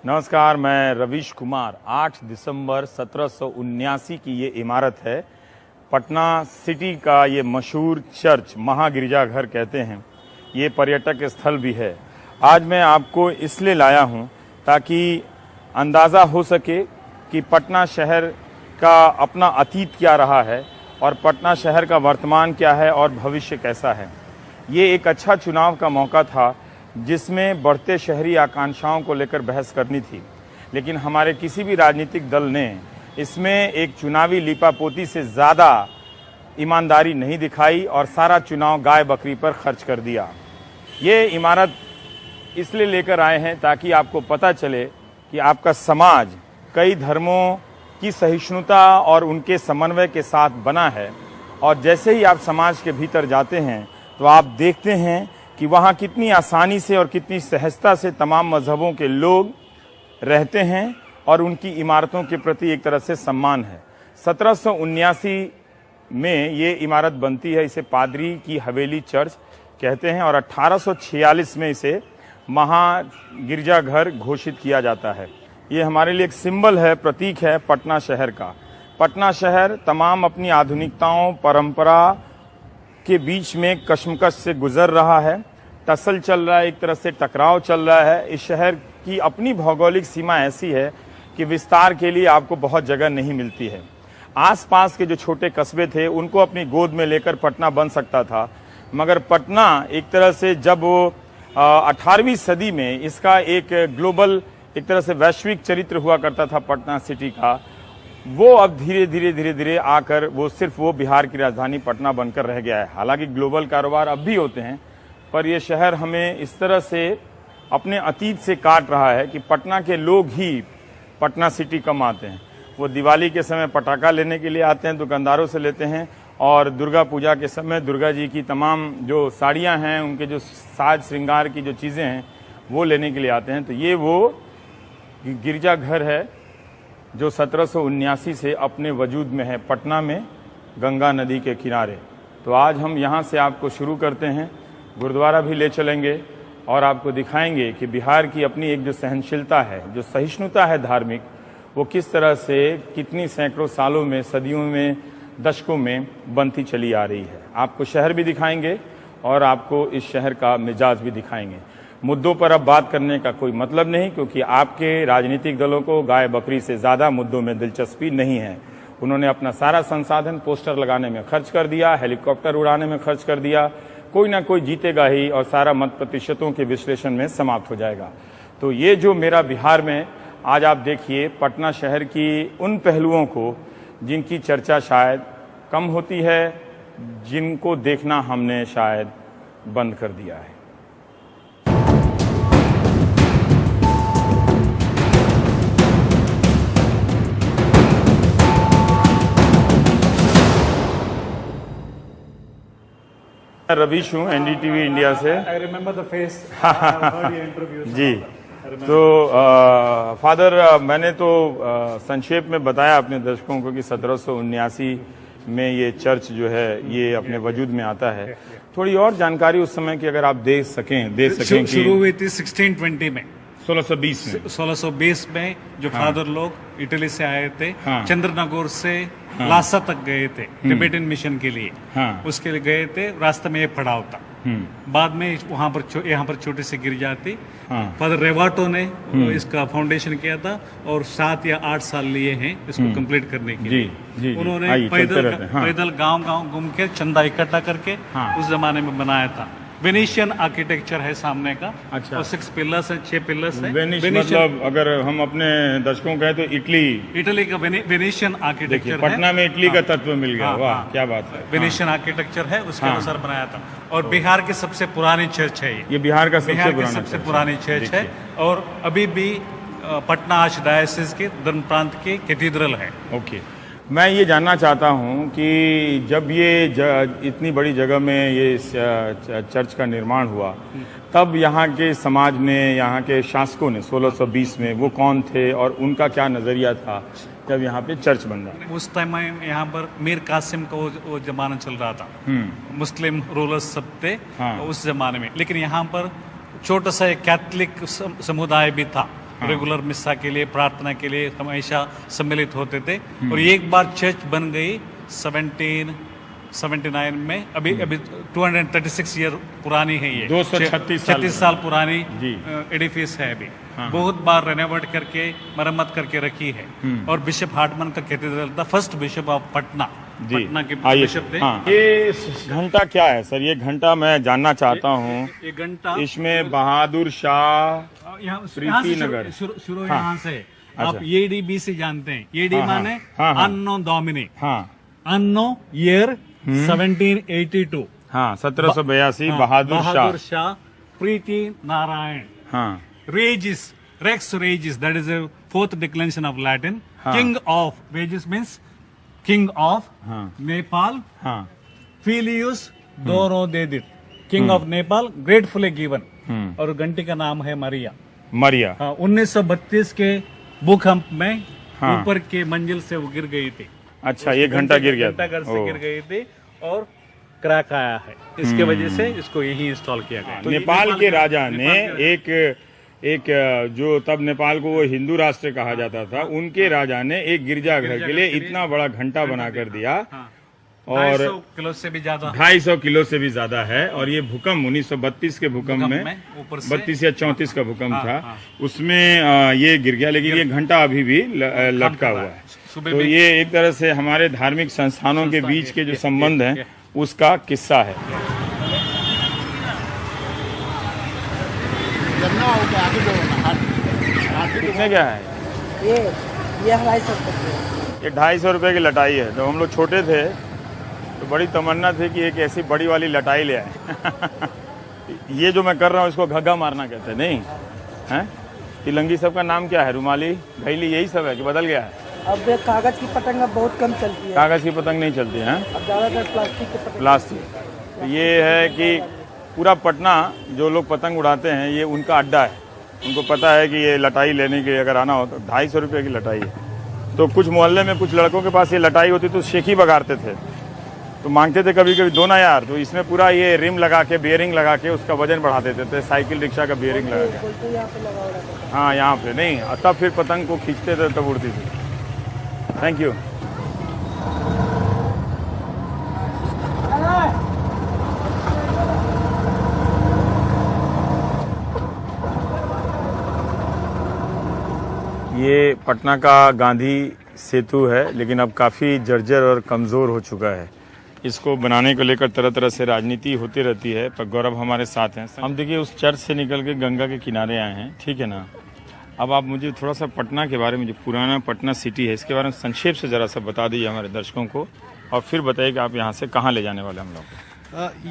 नमस्कार, मैं रवीश कुमार। 8 दिसंबर 1779 की ये इमारत है। पटना सिटी का ये मशहूर चर्च, महागिरजाघर कहते हैं, ये पर्यटक स्थल भी है। आज मैं आपको इसलिए लाया हूँ ताकि अंदाज़ा हो सके कि पटना शहर का अपना अतीत क्या रहा है और पटना शहर का वर्तमान क्या है और भविष्य कैसा है। ये एक अच्छा चुनाव का मौका था जिसमें बढ़ते शहरी आकांक्षाओं को लेकर बहस करनी थी, लेकिन हमारे किसी भी राजनीतिक दल ने इसमें एक चुनावी लीपापोती से ज़्यादा ईमानदारी नहीं दिखाई और सारा चुनाव गाय बकरी पर खर्च कर दिया। ये इमारत इसलिए लेकर आए हैं ताकि आपको पता चले कि आपका समाज कई धर्मों की सहिष्णुता और उनके समन्वय के साथ बना है, और जैसे ही आप समाज के भीतर जाते हैं तो आप देखते हैं कि वहाँ कितनी आसानी से और कितनी सहजता से तमाम मजहबों के लोग रहते हैं और उनकी इमारतों के प्रति एक तरह से सम्मान है। 1779 में ये इमारत बनती है, इसे पादरी की हवेली चर्च कहते हैं, और 1846 में इसे महागिरजाघर घोषित किया जाता है। ये हमारे लिए एक सिंबल है, प्रतीक है पटना शहर का। पटना शहर तमाम अपनी आधुनिकताओं, परंपरा के बीच में कशमकश से गुजर रहा है। टसल चल रहा है, एक तरह से टकराव चल रहा है। इस शहर की अपनी भौगोलिक सीमा ऐसी है कि विस्तार के लिए आपको बहुत जगह नहीं मिलती है। आसपास के जो छोटे कस्बे थे उनको अपनी गोद में लेकर पटना बन सकता था, मगर पटना एक तरह से जब वो 18वीं सदी में इसका एक ग्लोबल, एक तरह से वैश्विक चरित्र हुआ करता था पटना सिटी का, वो अब धीरे धीरे आकर वो सिर्फ वो बिहार की राजधानी पटना बनकर रह गया है। हालांकि ग्लोबल कारोबार अब भी होते हैं, पर ये शहर हमें इस तरह से अपने अतीत से काट रहा है कि पटना के लोग ही पटना सिटी कम आते हैं। वो दिवाली के समय पटाखा लेने के लिए आते हैं, दुकानदारों से लेते हैं, और दुर्गा पूजा के समय दुर्गा जी की तमाम जो साड़ियाँ हैं, उनके जो साज श्रृंगार की जो चीज़ें हैं वो लेने के लिए आते हैं। तो ये वो गिरजाघर है जो 1779 से अपने वजूद में है, पटना में गंगा नदी के किनारे। तो आज हम यहाँ से आपको शुरू करते हैं, गुरुद्वारा भी ले चलेंगे और आपको दिखाएंगे कि बिहार की अपनी एक जो सहनशीलता है, जो सहिष्णुता है धार्मिक, वो किस तरह से कितनी सैकड़ों सालों में, सदियों में, दशकों में बनती चली आ रही है। आपको शहर भी दिखाएंगे और आपको इस शहर का मिजाज भी दिखाएंगे। मुद्दों पर अब बात करने का कोई मतलब नहीं, क्योंकि आपके राजनीतिक दलों को गाय बकरी से ज़्यादा मुद्दों में दिलचस्पी नहीं है। उन्होंने अपना सारा संसाधन पोस्टर लगाने में खर्च कर दिया, हेलीकॉप्टर उड़ाने में खर्च कर दिया। कोई ना कोई जीतेगा ही और सारा मत प्रतिशतों के विश्लेषण में समाप्त हो जाएगा। तो ये जो मेरा बिहार में आज आप देखिए पटना शहर की उन पहलुओं को जिनकी चर्चा शायद कम होती है, जिनको देखना हमने शायद बंद कर दिया है। रवीश हूँ, एनडीटीवी इंडिया से। I remember the face. जी, तो फादर, मैंने तो संक्षेप में बताया अपने दर्शकों को कि 1779 में ये चर्च जो है ये अपने वजूद में आता है। थोड़ी और जानकारी उस समय की अगर आप दे सकें शुरू हुई थी 1620 में, 1620 में जो फादर लोग इटली से आए थे, हाँ। चंद्रनगौर से लासा तक गए थे टिबेटन मिशन के लिए, हाँ। उसके लिए गए थे। रास्ते में ये पड़ाव था। बाद में यहाँ पर छोटी सी गिरजा थी। हाँ। फादर रेवाटो ने इसका फाउंडेशन किया था और 7 या 8 साल लिए हैं इसको कंप्लीट करने के लिए। जी, उन्होंने पैदल गांव घूम के चंदा इकट्ठा करके उस जमाने में बनाया था। वेनिशियन आर्किटेक्चर है सामने का। अच्छा। और 6 पिलर्स है, 6 पिलर्स है। मतलब अगर हम अपने दर्शकों कहें तो इटली का वेनिशियन आर्किटेक्चर है। पटना में इटली का तत्व मिल गया। वाह, क्या बात है। वेनिशियन आर्किटेक्चर है, उसके अनुसार बनाया था। और बिहार की सबसे पुरानी चर्च है ये। बिहार का सबसे पुरानी चर्च है और अभी भी पटना आर्चडायोसिस के धर्म प्रांत की कैथीड्रल है। ओके, मैं ये जानना चाहता हूँ कि जब ये इतनी बड़ी जगह में ये चर्च का निर्माण हुआ, तब यहाँ के समाज ने, यहाँ के शासकों ने 1620 में वो कौन थे और उनका क्या नज़रिया था जब यहाँ पे चर्च बन रहा? उस टाइम में यहाँ पर मीर कासिम का वो जमाना चल रहा था। मुस्लिम रूलर्स सब थे। हाँ। उस जमाने में, लेकिन यहाँ पर छोटा सा एक कैथलिक समुदाय भी था। रेगुलर मिस्सा के लिए, प्रार्थना के लिए हमेशा सम्मिलित होते थे। और एक बार चर्च बन गई 1779 में, अभी 236 ईयर पुरानी है ये, 236 साल पुरानी जी। एडिफिस है अभी। बहुत बार रेनोवेट करके मरम्मत करके रखी है। और बिशप हार्टमन का कैथेड्रल था, first bishop of Patna, Patna के बिशप थे। ये घंटा क्या है सर? ये घंटा मैं जानना चाहता हूँ। ये घंटा इसमें बहादुर शाह प्रीति नगर शुरू यहाँ से। आप एडीबी से जानते हैं, एडी माने अन्नो डोमिनी, अन्नो ईयर 1782। हाँ, 1782 बहादुर शाह प्रीति नारायण। हाँ, Regis, Rex Regis, that is a fourth declension of Latin. King of, Regis means king of Nepal. Filius Dorodedit, king of Nepal, gratefully given. और घंटी का नाम है मरिया। 1932 के भूकंप में ऊपर के मंजिल से वो गिर गई थी। अच्छा, ये घंटा गिर गया, घंटा घर से गिर गई थी और क्रैक आया है, इसके वजह से इसको यही इंस्टॉल किया गया। तो नेपाल के राजा ने एक जो तब नेपाल को वो हिंदू राष्ट्र कहा जाता था, उनके राजा ने एक गिरजाघर के लिए इतना बड़ा घंटा बना कर दिया। और 250 किलो से भी ज्यादा, 250 किलो से भी ज्यादा है। और ये भूकंप 1932 के भूकंप में 32 या 34 का भूकंप था, उसमें ये गिर गया। लेकिन ये घंटा अभी भी लटका हुआ है। तो ये एक तरह से हमारे धार्मिक संस्थानों के बीच के जो संबंध है उसका किस्सा है। कितने क्या है ये 250 रुपये। ये 250 रुपये की लटाई है। जब हम लोग छोटे थे तो बड़ी तमन्ना थी कि एक ऐसी बड़ी वाली लटाई ले आए। ये जो मैं कर रहा हूँ इसको घग्गा मारना कहते हैं, नहीं है? तिलंगी सब का नाम क्या है? रुमाली, घैली, यही सब है कि बदल गया है? अब कागज की पतंग अब बहुत कम चलती है। कागज की पतंग नहीं चलती है, अब ज्यादातर प्लास्टिक की पतंग। प्लास्टिक। तो ये है कि पूरा पटना जो लोग पतंग उड़ाते हैं ये उनका अड्डा है। उनको पता है कि ये लटाई लेने के लिए अगर आना हो तो 250 रुपये की लटाई है। तो कुछ मोहल्ले में कुछ लड़कों के पास ये लटाई होती तो शेखी बगाड़ते थे, तो मांगते थे कभी कभी 2 ना यार। तो इसमें पूरा ये रिम लगा के, बेयरिंग लगा के उसका वजन बढ़ा देते थे, साइकिल रिक्शा का बेयरिंग लगा के। हाँ, यहाँ पे नहीं, तब फिर पतंग को खींचते थे तब उड़ती थी। Thank you. ये पटना का गांधी सेतु है, लेकिन अब काफ़ी जर्जर और कमज़ोर हो चुका है। इसको बनाने को लेकर तरह तरह से राजनीति होती रहती है, पर गौरव हमारे साथ हैं। हम देखिए उस चर्च से निकल के गंगा के किनारे आए हैं, ठीक है ना? अब आप मुझे थोड़ा सा पटना के बारे में, जो पुराना पटना सिटी है, इसके बारे में संक्षेप से ज़रा सा बता दीजिए हमारे दर्शकों को, और फिर बताइए कि आप यहाँ से कहाँ ले जाने वाले हम लोग को।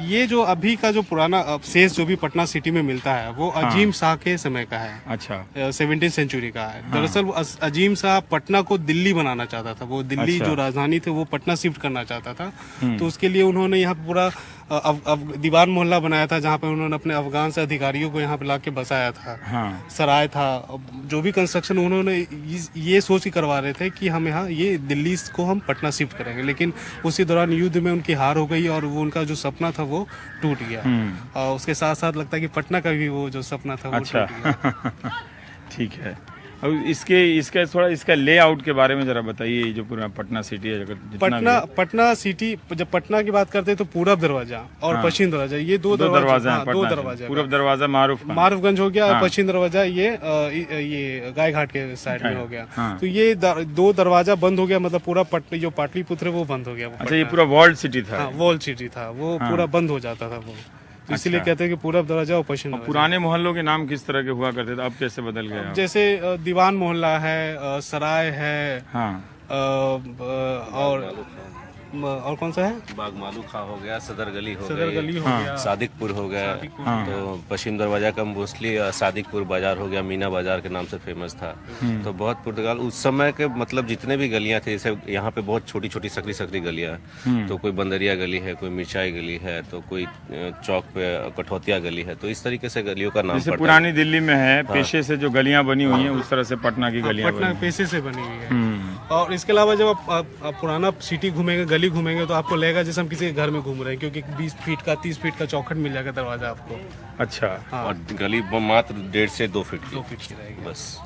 ये जो अभी का जो पुराना अवशेष जो भी पटना सिटी में मिलता है वो अजीम शाह के समय का है। अच्छा। 17th सेंचुरी का है। दरअसल अजीम शाह पटना को दिल्ली बनाना चाहता था। वो दिल्ली जो राजधानी थे वो पटना शिफ्ट करना चाहता था। तो उसके लिए उन्होंने यहाँ पूरा दीवान मोहल्ला बनाया था, जहाँ पे उन्होंने अपने अफगान से अधिकारियों को यहाँ पे लाके बसाया था। सराय था, जो भी कंस्ट्रक्शन उन्होंने ये सोच के करवा रहे थे कि हम यहाँ ये दिल्ली को हम पटना शिफ्ट करेंगे। लेकिन उसी दौरान युद्ध में उनकी हार हो गई और वो उनका जो सपना था वो टूट गया। और उसके साथ साथ लगता है कि पटना का भी वो जो सपना था वो टूट गया। ठीक है। अब इसके थोड़ा इसका लेआउट के बारे में जरा बताइए। जो पूरा पटना सिटी है, पटना सिटी, जब पटना की बात करते हैं तो पूरब दरवाजा और पश्चिम दरवाजा, ये दो दरवाजा हैं। पूरब दरवाजा मारूफगंज हो गया और पश्चिम दरवाजा ये गाय घाट के साइड में हो गया। तो ये 2 दरवाजा बंद हो गया, मतलब पूरा जो पाटलिपुत्र वो बंद हो गया। अच्छा, ये पूरा वॉल्ड सिटी था? वॉल्ड सिटी था, वो पूरा बंद हो जाता था वो। तो इसीलिए कहते हैं कि पूरब दरवाजा और पश्चिम दरवाजा। पुराने मोहल्लों के नाम किस तरह के हुआ करते थे, अब कैसे बदल गए? जैसे दीवान मोहल्ला है, सराय है, और कौन सा है, बागमालू खा हो गया, सदर गली हो गया, सादिकपुर हो गया। तो पश्चिम दरवाजा का मोस्टली सादिकपुर बाजार हो गया, मीना बाजार के नाम से फेमस था। तो बहुत पुर्तगाल उस समय के मतलब जितने भी गलियां थे, जैसे यहाँ पे बहुत छोटी छोटी सकरी सकरी गलियां, तो कोई बंदरिया गली है, कोई मिर्चाई गली है, तो कोई चौक पे कठौतिया गली है। तो इस तरीके से गलियों का नाम जैसे पुरानी दिल्ली में है पेशे से जो गलियां बनी हुई है, उस तरह से पटना की गलियां पटना पेशे से बनी हुई है। और इसके अलावा जब आप पुराना सिटी घूमेंगे, गली घूमेंगे, तो आपको लगेगा जैसे हम किसी के घर में घूम रहे हैं, क्योंकि 20 फीट का 30 फीट का चौखट मिल जाएगा दरवाजा आपको। अच्छा। और गली मात्र 1.5 से 2 फीट की रहेगी बस।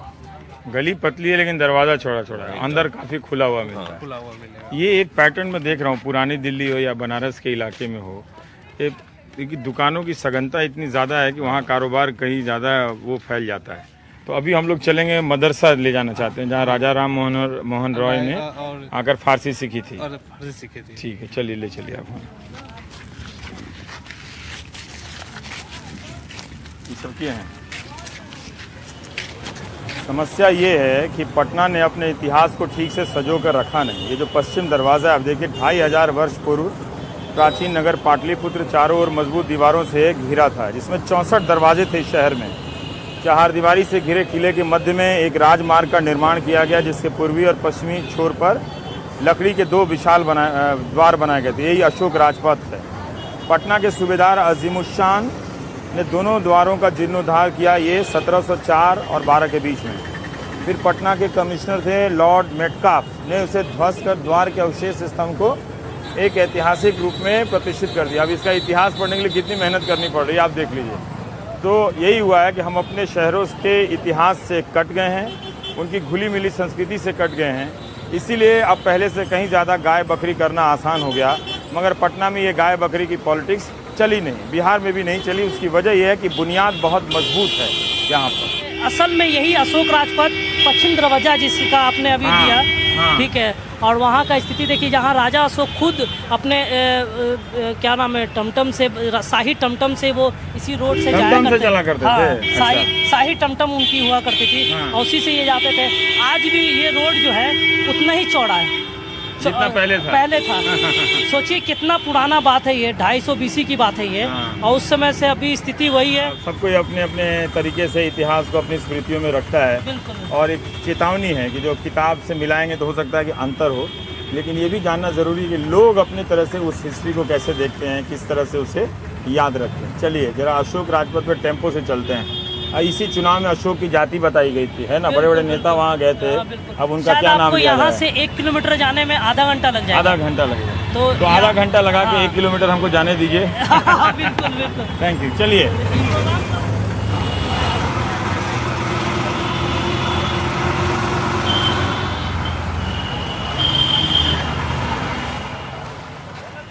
गली पतली है लेकिन दरवाजा छोटा छोटा है, अंदर काफी खुला हुआ मिलता है। खुला हुआ मिलेगा। ये एक पैटर्न में देख रहा हूँ, पुरानी दिल्ली हो या बनारस के इलाके में हो, एक दुकानों की सघनता इतनी ज़्यादा है कि वहाँ कारोबार कहीं ज़्यादा वो फैल जाता है। तो अभी हम लोग चलेंगे, मदरसा ले जाना चाहते हैं जहाँ राजा राम मोहन रॉय ने आकर फारसी सीखी थी। और फारसी सीखी थी। ठीक है, चलिए ले चलिए आप। ये सब क्या है? समस्या ये है कि पटना ने अपने इतिहास को ठीक से संजो कर रखा नहीं। ये जो पश्चिम दरवाज़ा है, आप देखिए 2500 वर्ष पूर्व प्राचीन नगर पाटलिपुत्र चारों ओर मजबूत दीवारों से घिरा था, जिसमें 64 दरवाजे थे शहर में। चहारदीवारी से घिरे किले के मध्य में एक राजमार्ग का निर्माण किया गया, जिसके पूर्वी और पश्चिमी छोर पर लकड़ी के 2 विशाल द्वार बनाए गए थे। यही अशोक राजपथ है। पटना के सूबेदार अजीमुशान ने दोनों द्वारों का जीर्णोद्धार किया, ये 1704 और 12 के बीच में। फिर पटना के कमिश्नर थे लॉर्ड मेटकाफ ने उसे ध्वस्त कर द्वार के अवशेष स्तंभ को एक ऐतिहासिक रूप में प्रतिष्ठित कर दिया। अब इसका इतिहास पढ़ने के लिए कितनी मेहनत करनी पड़ रही है आप देख लीजिए। तो यही हुआ है कि हम अपने शहरों के इतिहास से कट गए हैं, उनकी घुली मिली संस्कृति से कट गए हैं। इसीलिए अब पहले से कहीं ज़्यादा गाय बकरी करना आसान हो गया। मगर पटना में ये गाय बकरी की पॉलिटिक्स चली नहीं, बिहार में भी नहीं चली। उसकी वजह यह है कि बुनियाद बहुत मजबूत है यहाँ पर। असल में यही अशोक राजपथ पश्चिम दरवाजा जिसका आपने अभी दिया, ठीक है, और वहाँ का स्थिति देखिए, जहाँ राजा अशोक खुद अपने क्या नाम है टमटम से, शाही टमटम से वो इसी रोड से जाया करते थे। शाही टमटम उनकी हुआ करती थी और उसी से ये जाते थे। आज भी ये रोड जो है उतना ही चौड़ा है जितना पहले था। सोचिए कितना पुराना बात है ये, 250 BC की बात है ये। और उस समय से अभी स्थिति वही है। सब कोई अपने अपने तरीके से इतिहास को अपनी स्मृतियों में रखता है। बिल्कुल। और एक चेतावनी है कि जो किताब से मिलाएंगे तो हो सकता है कि अंतर हो, लेकिन ये भी जानना जरूरी है कि लोग अपनी तरह से उस हिस्ट्री को कैसे देखते हैं, किस तरह से उसे याद रखते हैं। चलिए जरा अशोक राजपथ पर टेम्पो से चलते हैं। इसी चुनाव में अशोक की जाति बताई गई थी, है ना, बड़े बड़े नेता वहाँ गए थे। अब उनका क्या नाम है? यहाँ से 1 किलोमीटर जाने में आधा घंटा लग जाएगा। आधा घंटा लगेगा, तो आधा घंटा लगा के 1 किलोमीटर हमको जाने दीजिए। बिल्कुल बिल्कुल, थैंक यू। चलिए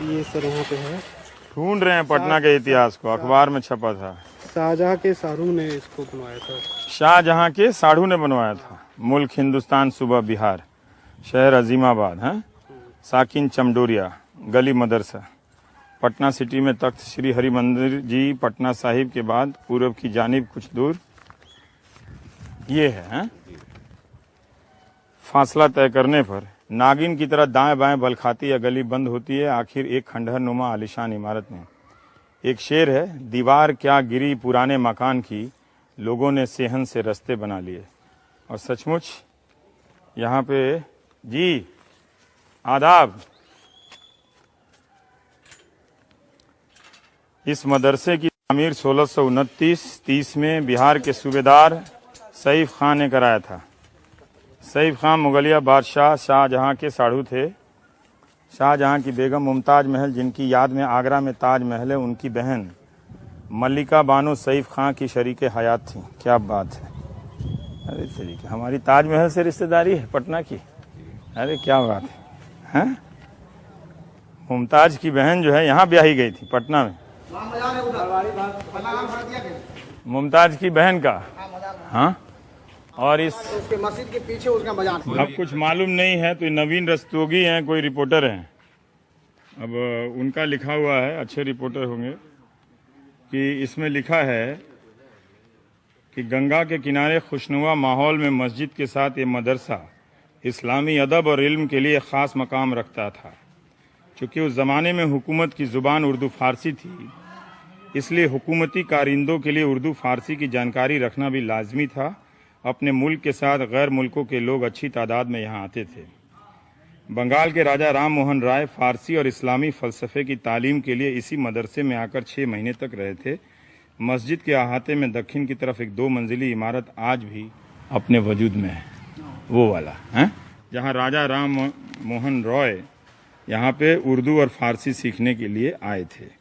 ये सर यहाँ पे है, ढूंढ रहे हैं पटना के इतिहास को, अखबार में छपा था। शाहजहाँ के सारू ने इसको बनवाया था। शाहजहाँ के साढ़ू ने बनवाया था। मुल्क हिंदुस्तान, सूबा बिहार, शहर अजीमाबाद है, साकिन चमडोरिया, गली मदरसा। पटना सिटी में तख्त श्री हरि मंदिर जी पटना साहिब के बाद पूर्व की जानिब कुछ दूर ये है। फासला तय करने पर नागिन की तरह दाएं बाएं बल खाती या गली बंद होती है। आखिर एक खंडहर नुमा आलिशान इमारत में एक शेर है, दीवार क्या गिरी पुराने मकान की, लोगों ने सेहन से रास्ते बना लिए। और सचमुच यहाँ पे जी आदाब। इस मदरसे की तामीर 1629-30 में बिहार के सूबेदार सईफ खान ने कराया था। सईफ खान मुगलिया बादशाह शाहजहाँ के साढ़ू थे। शाहजहाँ की बेगम मुमताज महल, जिनकी याद में आगरा में ताज महल है, उनकी बहन मल्लिका बानो सईफ खान की शरीके हयात थी। क्या बात है, अरे तरीके हमारी ताज महल से रिश्तेदारी है पटना की। अरे क्या बात है, हैं? मुमताज की बहन जो है यहाँ ब्याही गई थी पटना में। मुमताज की बहन का, हाँ। और उसके मस्जिद के पीछे उसका बाजार। अब कुछ मालूम नहीं है तो नवीन रस्तोगी हैं, कोई रिपोर्टर हैं। अब उनका लिखा हुआ है, अच्छे रिपोर्टर होंगे, कि इसमें लिखा है कि गंगा के किनारे खुशनुमा माहौल में मस्जिद के साथ ये मदरसा इस्लामी अदब और इल्म के लिए ख़ास मकाम रखता था। चूँकि उस ज़माने में हुकूमत की ज़ुबान उर्दू फ़ारसी थी, इसलिए हुकूमती कारिंदों के लिए उर्दू फ़ारसी की जानकारी रखना भी लाजमी था। अपने मुल्क के साथ गैर मुल्कों के लोग अच्छी तादाद में यहाँ आते थे। बंगाल के राजा राम मोहन राय फ़ारसी और इस्लामी फ़लसफ़े की तालीम के लिए इसी मदरसे में आकर 6 महीने तक रहे थे। मस्जिद के अहाते में दक्षिण की तरफ एक 2 मंजिली इमारत आज भी अपने वजूद में है, वो वाला है जहाँ राजा राम मोहन रॉय यहाँ पे उर्दू और फ़ारसी सीखने के लिए आए थे।